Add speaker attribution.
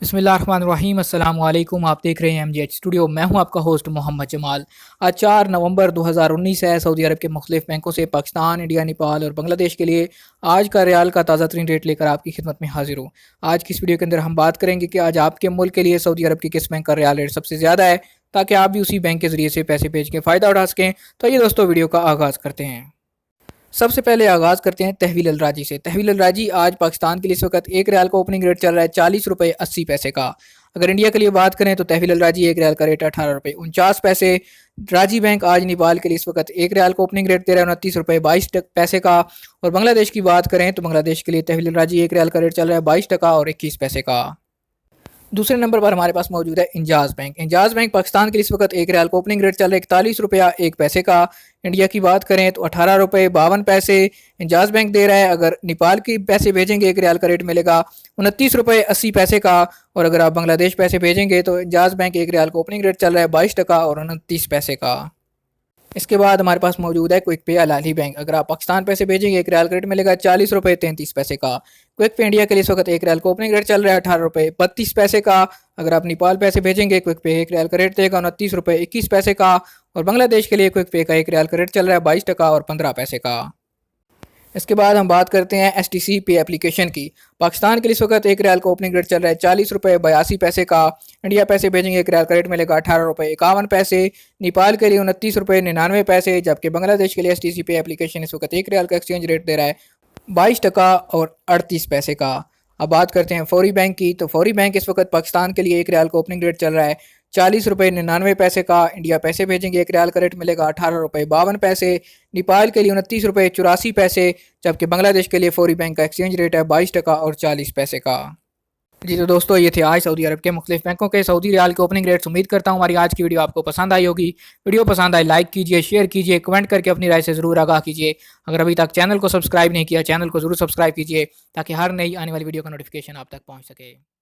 Speaker 1: बिस्मिल्लाहिर्रहमानिर्रहीम अस्सलाम वालेकुम। आप देख रहे हैं MGH स्टूडियो। मैं हूं आपका होस्ट मोहम्मद जमाल। आज 4 नवंबर 2019 है। सऊदी अरब के मुख्तलिफ बैंकों से पाकिस्तान, इंडिया, नेपाल और बांग्लादेश के लिए आज का रियाल का ताज़ा तरीन रेट लेकर आपकी खिदमत में हाजिर हूँ। आज की इस वीडियो के अंदर हम बात करेंगे कि आज आपके मुल्क के लिए सऊदी अरब की किस बैंक का रियाल रेट सबसे ज़्यादा है, ताकि आप भी उसी बैंक के ज़रिए से पैसे भेज के फ़ायदा उठा सकें। तो ये दोस्तों वीडियो का आगाज़ करते हैं। सबसे पहले आगाज़ करते हैं तहवील अलराजी से। तहवील अलराजी आज पाकिस्तान के लिए इस वक्त एक रियाल का ओपनिंग रेट चल रहा है 40 रुपये 80 पैसे का। अगर इंडिया के लिए बात करें तो तहवील अलराजी एक रियाल का रेट 18 रुपये 49 पैसे। राजी बैंक आज नेपाल के लिए इस वक्त एक रियाल का ओपनिंग रेट दे रहा है 29 रुपये 22 पैसे का। और बांग्लादेश की बात करें तो बांग्लादेश के लिए तहवील अलराजी एक रियाल का रेट चल रहा है 22 टका और 21 पैसे का। दूसरे नंबर पर हमारे पास मौजूद है इंजाज बैंक। इंजाज बैंक पाकिस्तान के लिए इस वक्त एक रियाल का ओपनिंग रेट चल रहा है 41 रुपया 1 पैसे का। इंडिया की बात करें तो 18 रुपये 52 पैसे इंजाज बैंक दे रहा है। अगर नेपाल के पैसे भेजेंगे एक रियाल का रेट मिलेगा 29 रुपये 80 पैसे का। और अगर आप बांग्लादेश पैसे भेजेंगे तो इंजाज बैंक एक रियाल का ओपनिंग रेट चल रहा है 22 टका और 29 पैसे का। इसके बाद हमारे पास मौजूद है क्विक पे अल अहली बैंक। अगर आप पाकिस्तान पैसे भेजेंगे एक रियाल का रेट मिलेगा 40 रुपये 33 पैसे का। क्विक पे इंडिया के लिए इस वक्त एक रियाल का ओपनिंग रेट चल रहा है 18 रुपये 32 पैसे का। अगर आप नेपाल पैसे भेजेंगे क्विक पे एक रियाल का रेट देगा 29 रुपये 21 पैसे का। और बांग्लादेश के लिए क्विक पे का एक रियाल का रेट चल रहा है 22 टका और 15 पैसे का। इसके बाद हम बात करते हैं STC पे एप्लीकेशन की। पाकिस्तान के लिए इस वक्त एक रियाल का ओपनिंग रेट चल रहा है 40 रुपये 82 पैसे का। इंडिया पैसे भेजेंगे एक रियाल का रेट मिलेगा 18 रुपये 51 पैसे। नेपाल के लिए 29 रुपये 99 पैसे। जबकि बांग्लादेश के लिए STC पे एप्लीकेशन इस वक्त एक रियाल का एक्सचेंज रेट दे रहा है 22 टका और 38 पैसे का। अब बात करते हैं फौरी बैंक की। तो फौरी बैंक इस वक्त पाकिस्तान के लिए एक रियाल का ओपनिंग रेट चल रहा है 40 रुपये 99 पैसे का। इंडिया पैसे भेजेंगे एक रियाल का रेट मिलेगा 18 रुपये 52 पैसे। नेपाल के लिए 29 रुपये 84 पैसे। जबकि बांग्लादेश के लिए फौरी बैंक का एक्सचेंज रेट है 22 टका और 40 पैसे का। जी तो दोस्तों, ये थे आज सऊदी अरब के मुख्तलिफ बैंकों के सऊदी रियाल के ओपनिंग रेट्स। उम्मीद करता हूँ हमारी आज की वीडियो आपको पसंद आई होगी। वीडियो पसंद आए लाइक कीजिए, शेयर कीजिए, कमेंट करके अपनी राय से ज़रूर आगाह कीजिए। अगर अभी तक चैनल को सब्सक्राइब नहीं किया, चैनल को ज़रूर सब्सक्राइब कीजिए ताकि हर नई आने वाली वीडियो का नोटिफिकेशन आप तक पहुँच सके।